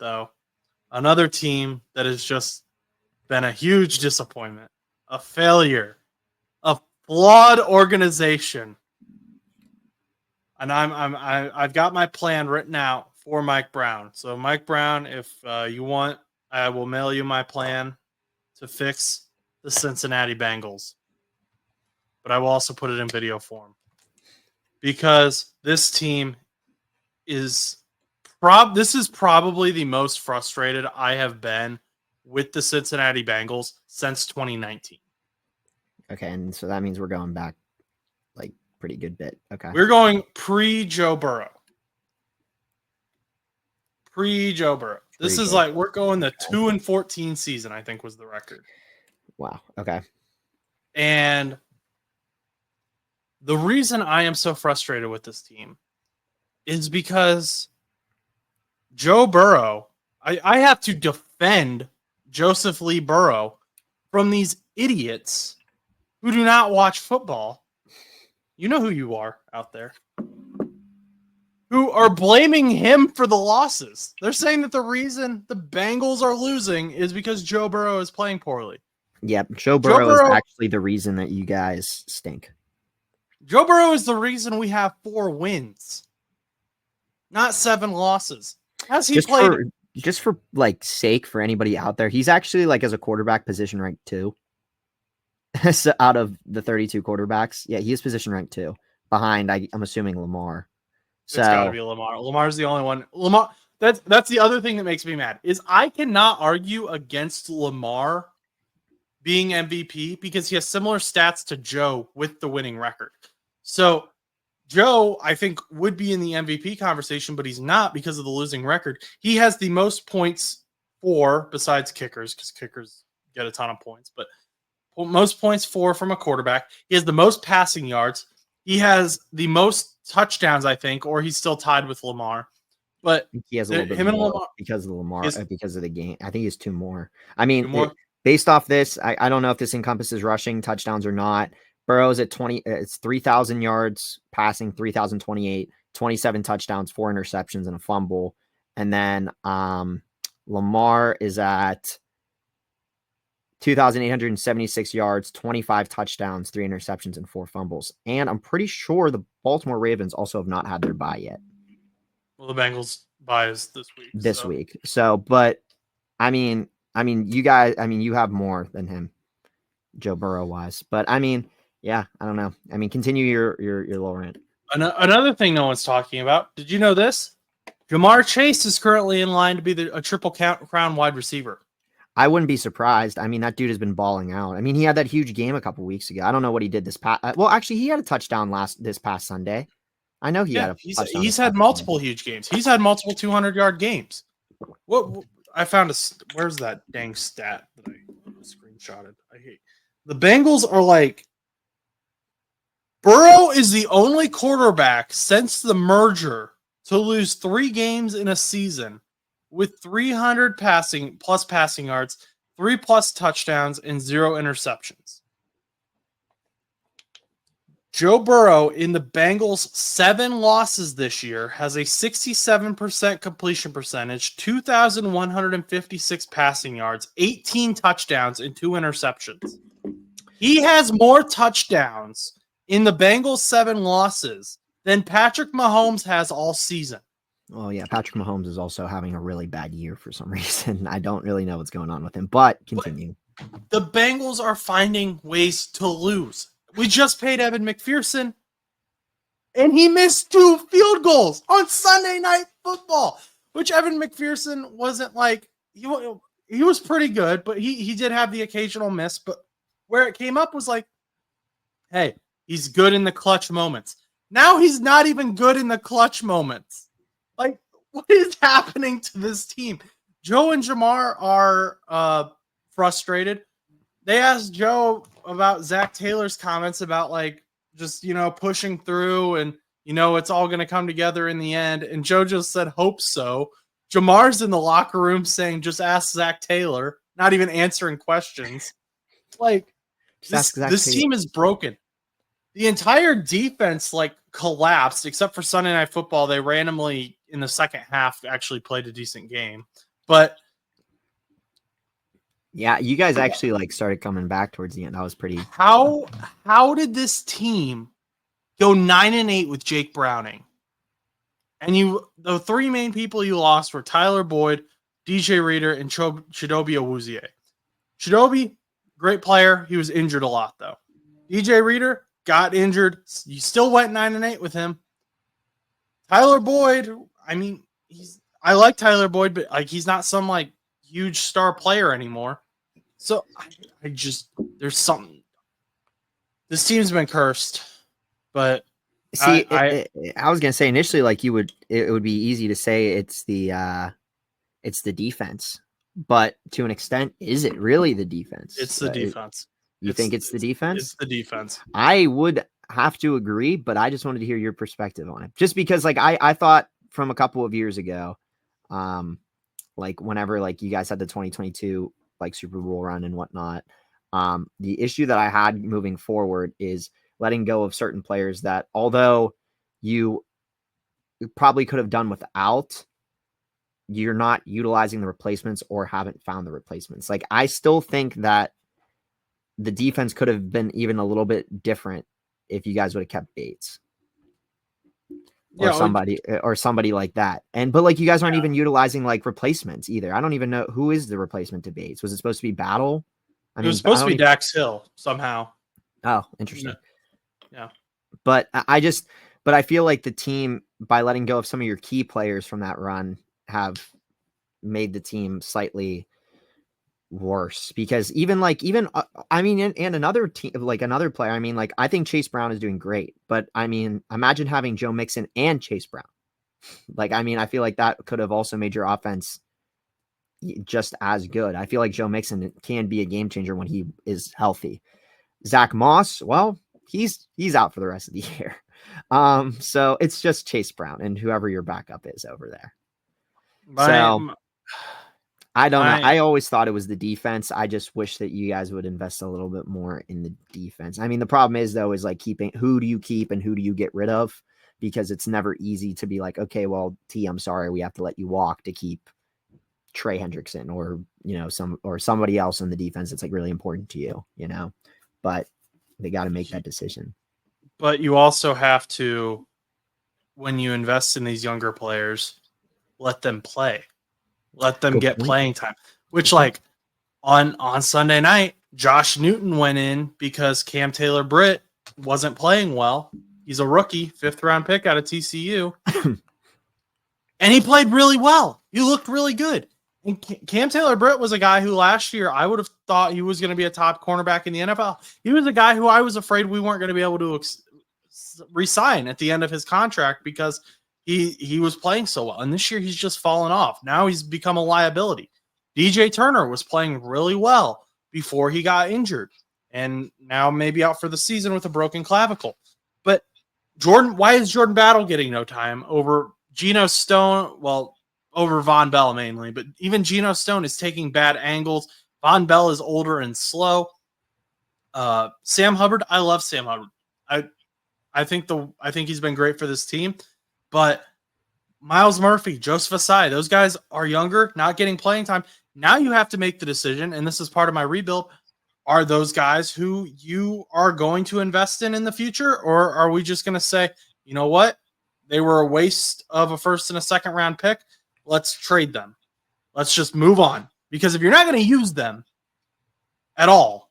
though, another team that has just been a huge disappointment, a failure, a flawed organization. And I've got my plan written out for Mike Brown. So Mike Brown, if you want, I will mail you my plan to fix the Cincinnati Bengals. But I will also put it in video form. Because this team is this is probably the most frustrated I have been with the Cincinnati Bengals since 2019. Okay, and so that means we're going back like pretty good bit. Okay. We're going pre-Joe Burrow. Pre-Joe Burrow. This is like we're going the 2-14 season, I think was the record. Wow. Okay. And the reason I am so frustrated with this team is because Joe Burrow, I have to defend Joseph Lee Burrow from these idiots who do not watch football. You know who you are out there. Who are blaming him for the losses. They're saying that the reason the Bengals are losing is because Joe Burrow is playing poorly. Yep, Joe Burrow is actually the reason that you guys stink. Joe Burrow is the reason we have 4 wins, not 7 losses. Has he played? Just for like sake for anybody out there, he's actually like as a quarterback position ranked 2. So out of the 32 quarterbacks, yeah, he is position ranked 2 behind. I'm assuming Lamar. So it's got to be Lamar. Lamar's the only one. Lamar. That's the other thing that makes me mad is I cannot argue against Lamar being MVP because he has similar stats to Joe with the winning record. So Joe, I think, would be in the MVP conversation, but he's not because of the losing record. He has the most points for, besides kickers, because kickers get a ton of points, but most points for from a quarterback. He has the most passing yards. He has the most touchdowns, I think, or he's still tied with Lamar. But he has a little bit more because of Lamar, because of the game. I think he has 2 more. I mean, based off this, I don't know if this encompasses rushing touchdowns or not. Burrow's at 20. It's 3,000 yards passing, 3,028, 27 touchdowns, 4 interceptions, and a fumble. And then Lamar is at 2,876 yards, 25 touchdowns, 3 interceptions, and 4 fumbles. And I'm pretty sure the Baltimore Ravens also have not had their bye yet. Well, the Bengals bye is this week. So, but I mean, you guys, you have more than him, Joe Burrow wise. But I mean, yeah, I don't know. I mean, continue your little rant. Another thing no one's talking about. Did you know this? MarrChase is currently in line to be a triple crown wide receiver. I wouldn't be surprised. I mean, that dude has been balling out. I mean, he had that huge game a couple weeks ago. I don't know what he did this past. Well, actually, he had a touchdown this past Sunday. I know he had a touchdown. He's had multiple huge games. He's had multiple 200-yard games. What I found where's that dang stat that I screenshotted? I hate the Bengals are like Burrow is the only quarterback since the merger to lose 3 games in a season with 300 passing yards, 3+ touchdowns, and 0 interceptions. Joe Burrow in the Bengals' 7 losses this year has a 67% completion percentage, 2,156 passing yards, 18 touchdowns, and 2 interceptions. He has more touchdowns in the Bengals' 7 losses than Patrick Mahomes has all season. Oh, yeah. Patrick Mahomes is also having a really bad year for some reason. I don't really know what's going on with him, but continue. The Bengals are finding ways to lose. We just paid Evan McPherson, and he missed 2 field goals on Sunday Night Football, which Evan McPherson wasn't like – he was pretty good, but he did have the occasional miss. But where it came up was like, hey, he's good in the clutch moments. Now he's not even good in the clutch moments. Like, what is happening to this team? Joe and Jamar are frustrated. They asked Joe about Zac Taylor's comments about, like, just, pushing through and, it's all going to come together in the end. And Joe just said, hope so. Jamar's in the locker room saying, just ask Zac Taylor, not even answering questions. Like, this team is broken. The entire defense, collapsed, except for Sunday Night Football. They randomly, in the second half, actually played a decent game. But yeah, you guys actually like started coming back towards the end. That was pretty. How did this team go 9-8 with Jake Browning? And the three main people you lost were Tyler Boyd, DJ Reader, and Chidobe Awuzie. Chidobe, great player. He was injured a lot, though. DJ Reader got injured. You still went 9-8 with him. Tyler Boyd, I mean, I like Tyler Boyd, but like he's not some like huge star player anymore. So I just there's something. This team's been cursed, but see, I was gonna say initially, like it would be easy to say it's the defense, but to an extent, is it really the defense? It's the defense. You think it's the defense? It's the defense. I would have to agree, but I just wanted to hear your perspective on it. Just because like I thought from a couple of years ago, like whenever like you guys had the 2022 like Super Bowl run and whatnot, the issue that I had moving forward is letting go of certain players that although you probably could have done without, you're not utilizing the replacements or haven't found the replacements. Like I still think that the defense could have been even a little bit different if you guys would have kept Bates or somebody like that. But like you guys aren't even utilizing like replacements either. I don't even know who is the replacement to Bates. Was it supposed to be Battle? It was supposed to be Dax Hill somehow. Oh, interesting. Yeah. But I feel like the team, by letting go of some of your key players from that run, have made the team slightly worse because I mean, and another team, like another player, I mean, like I think Chase Brown is doing great, but I mean, imagine having Joe Mixon and Chase Brown. Like, I mean, I feel like that could have also made your offense just as good. I feel like Joe Mixon can be a game changer when he is healthy. Zach Moss, well, he's out for the rest of the year. So it's just Chase Brown and whoever your backup is over there. I don't know. I always thought it was the defense. I just wish that you guys would invest a little bit more in the defense. I mean, the problem is though, is like who do you keep and who do you get rid of? Because it's never easy to be like, okay, well, I'm sorry, we have to let you walk to keep Trey Hendrickson or, somebody else in the defense that's like really important to you, but they got to make that decision. But you also have to, when you invest in these younger players, let them play. Let them get playing time, which like on Sunday night, Josh Newton went in because Cam Taylor-Britt wasn't playing well. He's a rookie, 5th round pick out of TCU. And he played really well. He looked really good. And Cam Taylor-Britt was a guy who last year I would have thought he was going to be a top cornerback in the NFL. He was a guy who I was afraid we weren't going to be able to resign at the end of his contract because he was playing so well. And this year he's just fallen off. Now he's become a liability. DJ Turner was playing really well before he got injured. And now maybe out for the season with a broken clavicle. But why is Jordan Battle getting no time over Geno Stone? Well, over Von Bell mainly, but even Geno Stone is taking bad angles. Von Bell is older and slow. Sam Hubbard, I love Sam Hubbard. I think he's been great for this team. But Miles Murphy, Joseph Asai, those guys are younger, not getting playing time. Now you have to make the decision, and this is part of my rebuild. Are those guys who you are going to invest in the future, or are we just going to say, you know what? They were a waste of a 1st and a 2nd round pick. Let's trade them. Let's just move on. Because if you're not going to use them at all,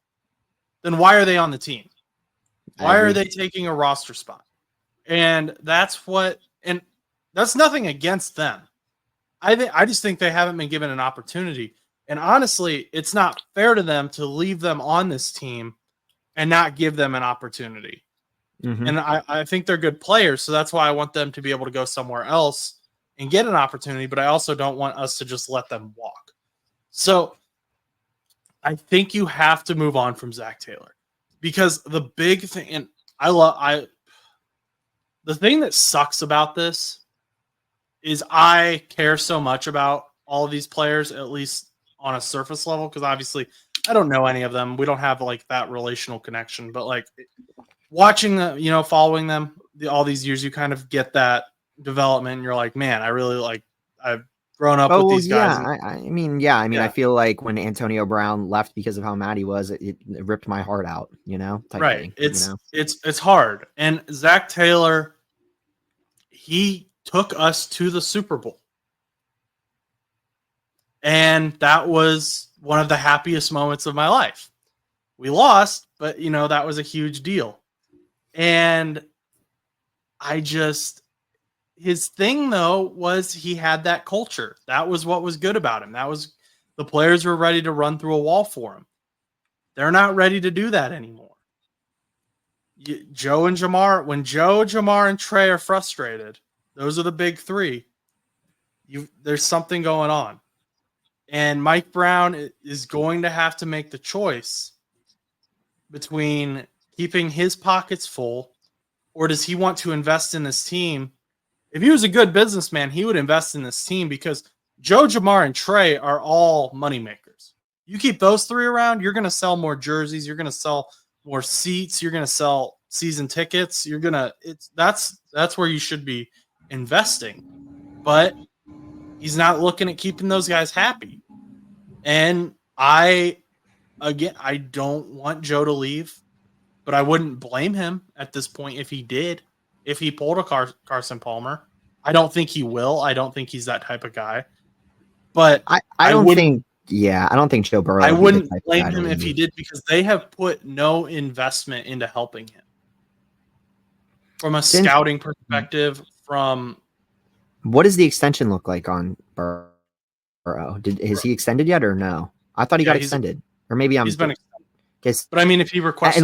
then why are they on the team? Why are they taking a roster spot? And that's nothing against them. I just think they haven't been given an opportunity. And honestly, it's not fair to them to leave them on this team and not give them an opportunity. Mm-hmm. And I think they're good players, so that's why I want them to be able to go somewhere else and get an opportunity, but I also don't want us to just let them walk. So I think you have to move on from Zac Taylor because the big thing, and the thing that sucks about this is I care so much about all of these players, at least on a surface level, because obviously I don't know any of them. We don't have like that relational connection, but like watching them, following them all these years, you kind of get that development. And you're like, man, I really like, growing up with these guys. I mean, I feel like when Antonio Brown left because of how mad he was, it ripped my heart out, type right. thing. It's hard. And Zac Taylor, he took us to the Super Bowl. And that was one of the happiest moments of my life. We lost, but that was a huge deal. And his thing though was he had that culture. That was what was good about him. That was the players were ready to run through a wall for him. They're not ready to do that anymore. Joe and Jamar, when Joe, Jamar, and Trey are frustrated, those are the big three. There's something going on. And Mike Brown is going to have to make the choice between keeping his pockets full, or does he want to invest in this team? If he was a good businessman, he would invest in this team because Joe, Jamar, and Trey are all moneymakers. You keep those three around, you're going to sell more jerseys, you're going to sell more seats, you're going to sell season tickets. That's where you should be investing. But he's not looking at keeping those guys happy. And I don't want Joe to leave, but I wouldn't blame him at this point if he did. If he pulled a Carson Palmer. I don't think he will. I don't think he's that type of guy. But I don't think Joe Burrow. I wouldn't blame him if he did, because they have put no investment into helping him. From a scouting perspective, what does the extension look like on Burrow? Has he extended yet or no? I thought he got extended. Or maybe he's been extended. But I mean, if he requested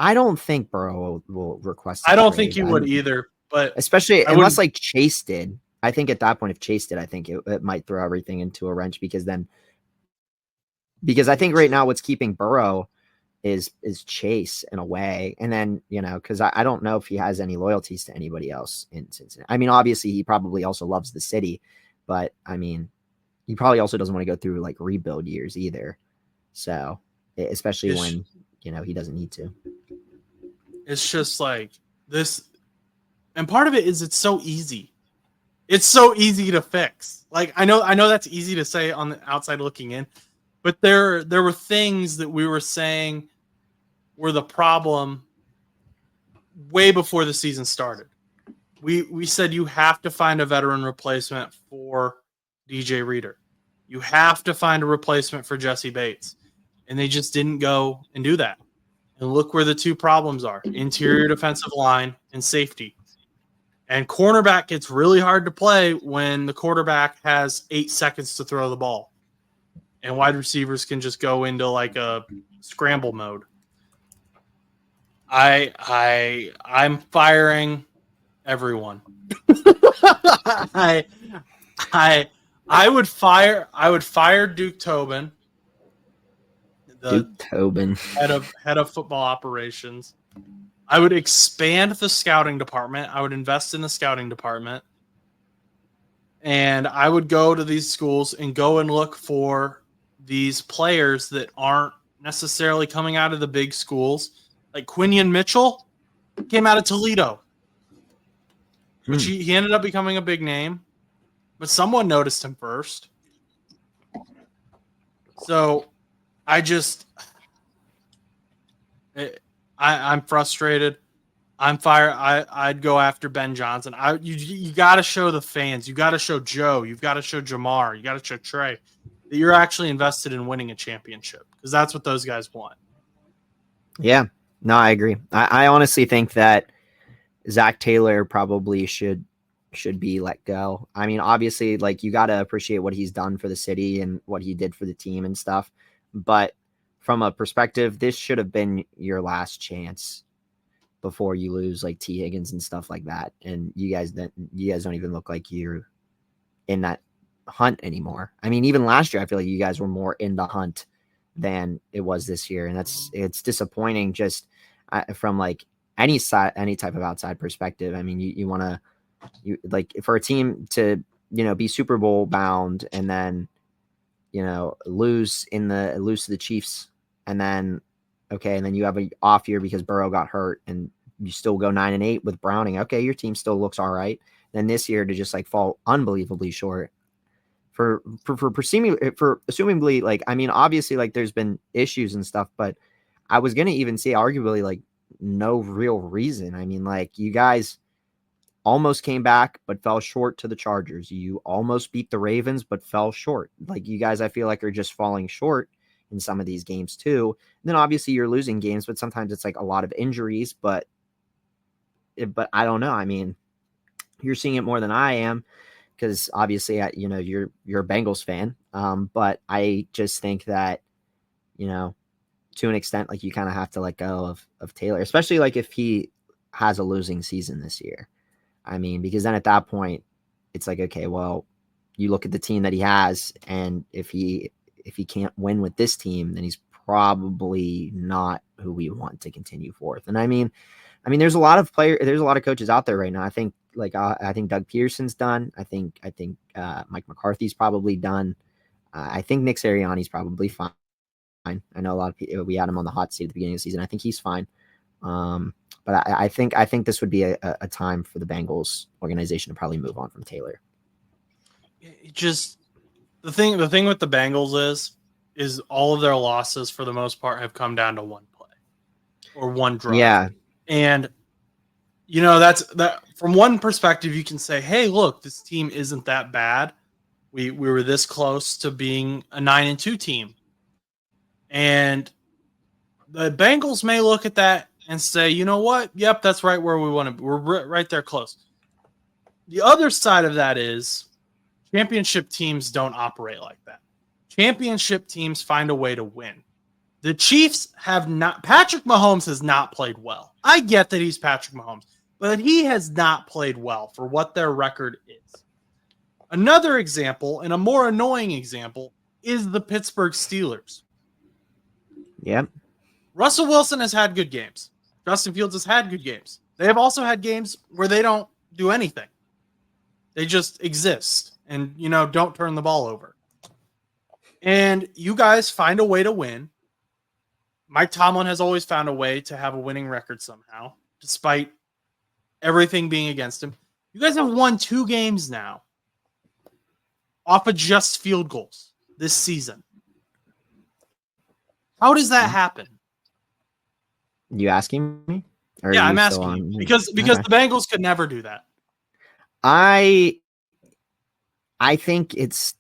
I don't think Burrow will request. I don't think he would either. But especially unless Chase did. I think at that point, if Chase did, I think it might throw everything into a wrench because I think right now what's keeping Burrow is Chase in a way. And then, because I don't know if he has any loyalties to anybody else in Cincinnati. I mean, obviously he probably also loves the city, but I mean, he probably also doesn't want to go through like rebuild years either. So especially when, he doesn't need to. It's just like this. And part of it is it's so easy. It's so easy to fix. Like, I know that's easy to say on the outside looking in, but there were things that we were saying were the problem way before the season started. We said you have to find a veteran replacement for DJ Reader. You have to find a replacement for Jesse Bates. And they just didn't go and do that. And look where the two problems are: interior defensive line and safety. And cornerback gets really hard to play when the quarterback has 8 seconds to throw the ball. And wide receivers can just go into like a scramble mode. I'm firing everyone. I would fire Duke Tobin, head of football operations. I would expand the scouting department. I would invest in the scouting department. And I would go to these schools and go and look for these players that aren't necessarily coming out of the big schools. Like Quinion Mitchell came out of Toledo. Which he ended up becoming a big name. But someone noticed him first. So I'm frustrated. I'm fired. I'd go after Ben Johnson. You got to show the fans. You got to show Joe. You've got to show Jamar. You got to show Trey that you're actually invested in winning a championship, because that's what those guys want. Yeah, no, I agree. I honestly think that Zac Taylor probably should be let go. I mean, obviously, like, you got to appreciate what he's done for the city and what he did for the team and stuff. But from a perspective, this should have been your last chance before you lose like T. Higgins and stuff like that. And you guys don't even look like you're in that hunt anymore. I mean, even last year, I feel like you guys were more in the hunt than it was this year. And it's disappointing just from like any type of outside perspective. I mean, you want to, like, for a team to, be Super Bowl bound and then, lose to the Chiefs, and then you have an off year because Burrow got hurt, and you still go 9-8 with Browning. Okay, your team still looks all right. then this year to just like fall unbelievably short for assumingly, like, I mean, obviously, like, there's been issues and stuff, but I was going to even say arguably like no real reason. I mean, like, you guys almost came back, but fell short to the Chargers. You almost beat the Ravens, but fell short. Like, you guys, I feel like, are just falling short in some of these games too. And then obviously you're losing games, but sometimes it's like a lot of injuries, but I don't know. I mean, you're seeing it more than I am because obviously, you're a Bengals fan. But I just think that, to an extent, like, you kind of have to let go of Taylor, especially like if he has a losing season this year. I mean, because then at that point, it's like, okay, well, you look at the team that he has, and if he can't win with this team, then he's probably not who we want to continue forth. And I mean, there's a lot of coaches out there right now. I think Doug Peterson's done. I think Mike McCarthy's probably done. I think Nick Sirianni's probably fine. I know a lot of people, we had him on the hot seat at the beginning of the season. I think he's fine. But I think this would be a time for the Bengals organization to probably move on from Taylor. Just the thing with the Bengals is all of their losses for the most part have come down to one play or one drive. Yeah. And that's that from one perspective you can say, hey, look, this team isn't that bad. We were this close to being a 9-2 team. And the Bengals may look at that and say, you know what? Yep, that's right where we want to be. We're right there close. The other side of that is championship teams don't operate like that. Championship teams find a way to win. The Chiefs have not. Patrick Mahomes has not played well. I get that he's Patrick Mahomes, but he has not played well for what their record is. Another example, and a more annoying example, is the Pittsburgh Steelers. Yep. Russell Wilson has had good games. Justin Fields has had good games. They have also had games where they don't do anything. They just exist and, don't turn the ball over. And you guys find a way to win. Mike Tomlin has always found a way to have a winning record somehow, despite everything being against him. You guys have won 2 games now off of just field goals this season. How does that happen? You asking me? Or yeah, I'm asking you because okay. The Bengals could never do that. I think it's,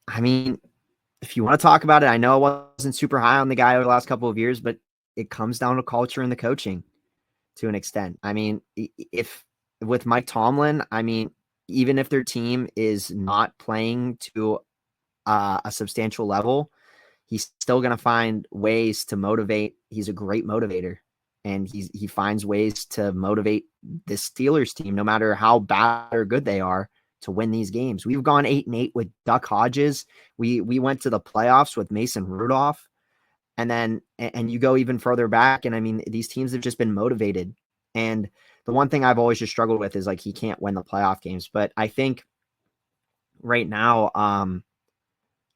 I mean, if you want to talk about it, I know I wasn't super high on the guy over the last couple of years, but it comes down to culture and the coaching to an extent. I mean, if with Mike Tomlin, I mean, even if their team is not playing to a substantial level, he's still going to find ways to motivate. He's a great motivator, and he finds ways to motivate this Steelers team, no matter how bad or good they are, to win these games. We've gone 8-8 with Duck Hodges. We went to the playoffs with Mason Rudolph, and you go even further back. And I mean, these teams have just been motivated. And the one thing I've always just struggled with is like, he can't win the playoff games. But I think right now,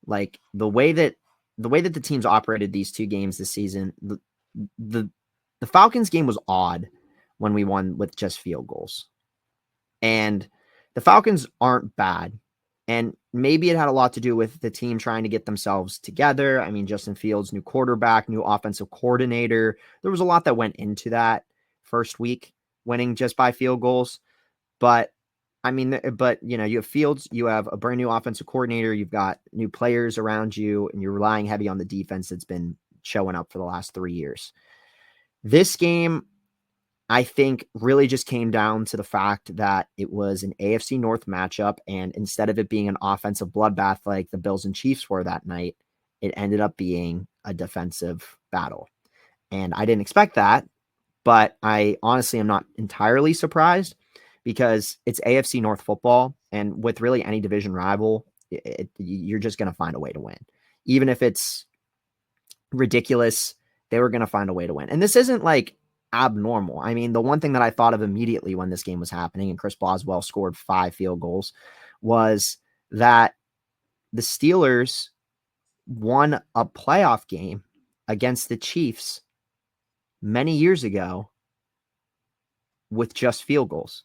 like the way that the teams operated these 2 games this season, the Falcons game was odd when we won with just field goals. And the Falcons aren't bad. And maybe it had a lot to do with the team trying to get themselves together. I mean, Justin Fields, new quarterback, new offensive coordinator. There was a lot that went into that first week, winning just by field goals. But I mean, you have Fields, you have a brand new offensive coordinator, you've got new players around you, and you're relying heavy on the defense that's been showing up for the last 3 years. This game, I think, really just came down to the fact that it was an AFC North matchup, and instead of it being an offensive bloodbath like the Bills and Chiefs were that night, it ended up being a defensive battle. And I didn't expect that, but I honestly am not entirely surprised, because it's AFC North football, and with really any division rival, you're just going to find a way to win. Even if it's ridiculous, they were going to find a way to win. And this isn't like abnormal. I mean, the one thing that I thought of immediately when this game was happening and Chris Boswell scored 5 field goals was that the Steelers won a playoff game against the Chiefs many years ago with just field goals.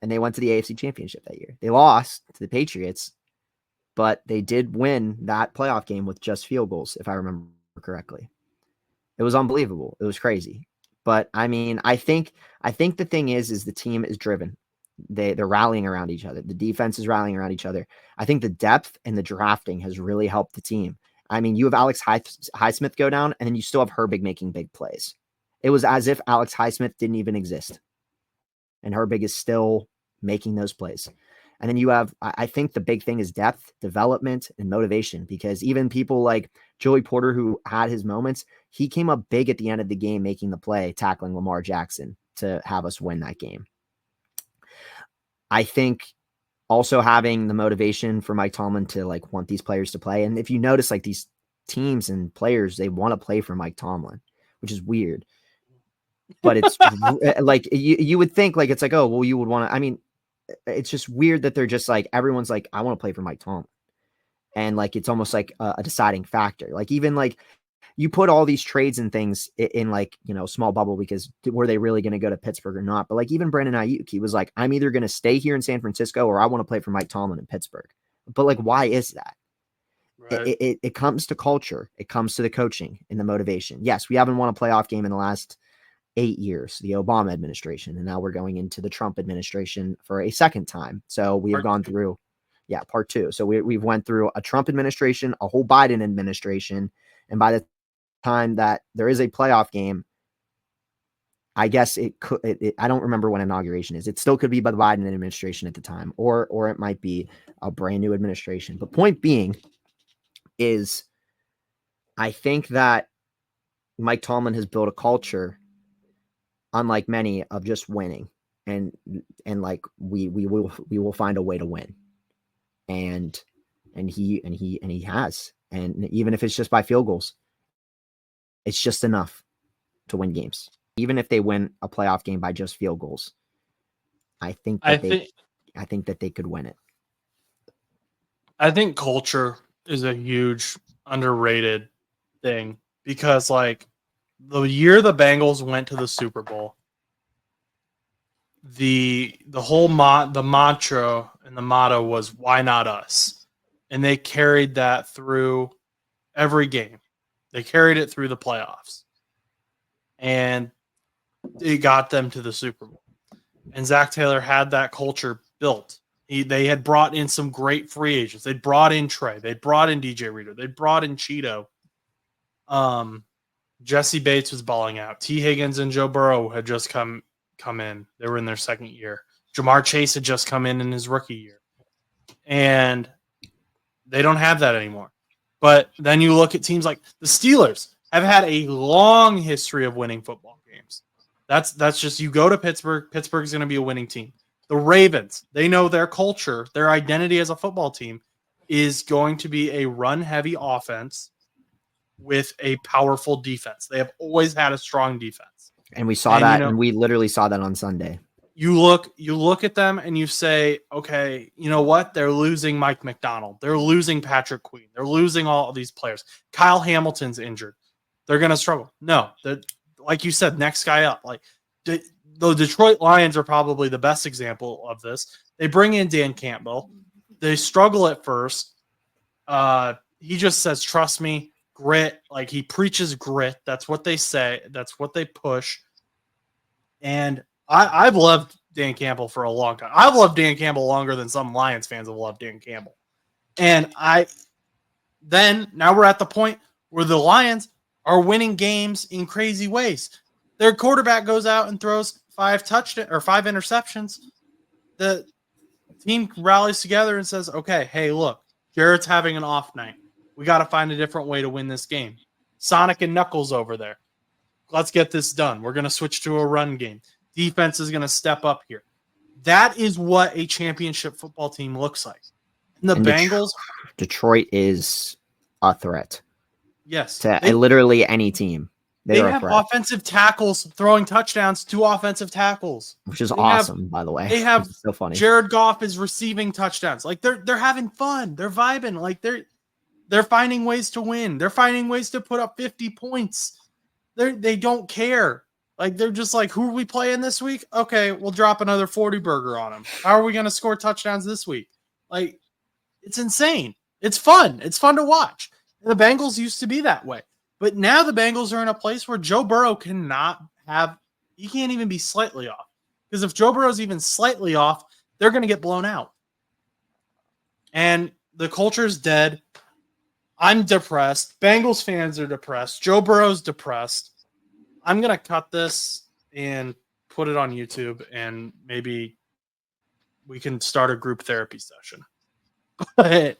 and they went to the AFC Championship that year. They lost to the Patriots, but they did win that playoff game with just field goals, if I remember correctly. It was unbelievable. It was crazy. But I mean, I think the thing is the team is driven. They're rallying around each other. The defense is rallying around each other. I think the depth and the drafting has really helped the team. I mean, you have Alex Highsmith go down, and then you still have Herbig making big plays. It was as if Alex Highsmith didn't even exist. And Herbig is still making those plays. And then you have, I think the big thing is depth, development, and motivation, because even people like Joey Porter, who had his moments, he came up big at the end of the game, making the play, tackling Lamar Jackson to have us win that game. I think also having the motivation for Mike Tomlin to like want these players to play. And if you notice, like these teams and players, they want to play for Mike Tomlin, which is weird. But it's like you would think like it's like, oh, well, you would want to. I mean, it's just weird that they're just like everyone's like, I want to play for Mike Tomlin. And like it's almost like a deciding factor. Like even like you put all these trades and things in like, you know, small bubble because were they really going to go to Pittsburgh or not? But like even Brandon Ayuk, he was like, I'm either going to stay here in San Francisco or I want to play for Mike Tomlin in Pittsburgh. But like, why is that? Right. It comes to culture. It comes to the coaching and the motivation. Yes, we haven't won a playoff game in the last 8 years, the Obama administration. And now we're going into the Trump administration for a second time. So we have gone through, part 2. So we've went through a Trump administration, a whole Biden administration. And by the time that there is a playoff game, I guess it could, I don't remember when inauguration is. It still could be by the Biden administration at the time, or it might be a brand new administration. But point being is I think that Mike Tomlin has built a culture unlike many of just winning and like we will find a way to win. And he has, and even if it's just by field goals, it's just enough to win games. Even if they win a playoff game by just field goals, I think that they could win it. I think culture is a huge underrated thing because like the year the Bengals went to the Super Bowl, the whole the mantra and the motto was why not us? And they carried that through every game. They carried it through the playoffs. And it got them to the Super Bowl. And Zac Taylor had that culture built. They had brought in some great free agents. They brought in Trey. They brought in DJ Reader. They brought in Cheeto. Jesse Bates was balling out. T. Higgins and Joe Burrow had just come in. They were in their second year. MarrChase had just come in his rookie year. And they don't have that anymore. But then you look at teams like the Steelers have had a long history of winning football games. That's just, you go to Pittsburgh, Pittsburgh's going to be a winning team. The Ravens, they know their culture, their identity as a football team is going to be a run-heavy offense with a powerful defense. They have always had a strong defense. And we saw that, and we literally saw that on Sunday. You look at them and you say, okay, you know what? They're losing Mike McDonald. They're losing Patrick Queen. They're losing all of these players. Kyle Hamilton's injured. They're going to struggle. No, like you said, next guy up. Like the Detroit Lions are probably the best example of this. They bring in Dan Campbell. They struggle at first. He just says, trust me, grit. Like he preaches grit. That's what they say. That's what they push. And I've loved Dan Campbell for a long time. I've loved Dan Campbell longer than some Lions fans have loved Dan Campbell. And now we're at the point where the Lions are winning games in crazy ways. Their quarterback goes out and throws 5 interceptions. The team rallies together and says, okay, hey, look, Jarrett's having an off night. We got to find a different way to win this game. Sonic and Knuckles over there. Let's get this done. We're going to switch to a run game. Defense is going to step up here. That is what a championship football team looks like. And the Bengals. Detroit is a threat. Yes. To literally any team. They have offensive tackles throwing touchdowns to offensive tackles. Which is awesome, by the way. They have so funny. Jared Goff is receiving touchdowns. Like they're having fun. They're vibing. Like they're finding ways to win. They're finding ways to put up 50 points. They don't care. Like, they're just like, who are we playing this week? Okay, we'll drop another 40 burger on them. How are we going to score touchdowns this week? Like, it's insane. It's fun. It's fun to watch. The Bengals used to be that way. But now the Bengals are in a place where Joe Burrow he can't even be slightly off. Because if Joe Burrow's even slightly off, they're going to get blown out. And the culture's dead. I'm depressed. Bengals fans are depressed. Joe Burrow's depressed. I'm going to cut this and put it on YouTube, and maybe we can start a group therapy session. But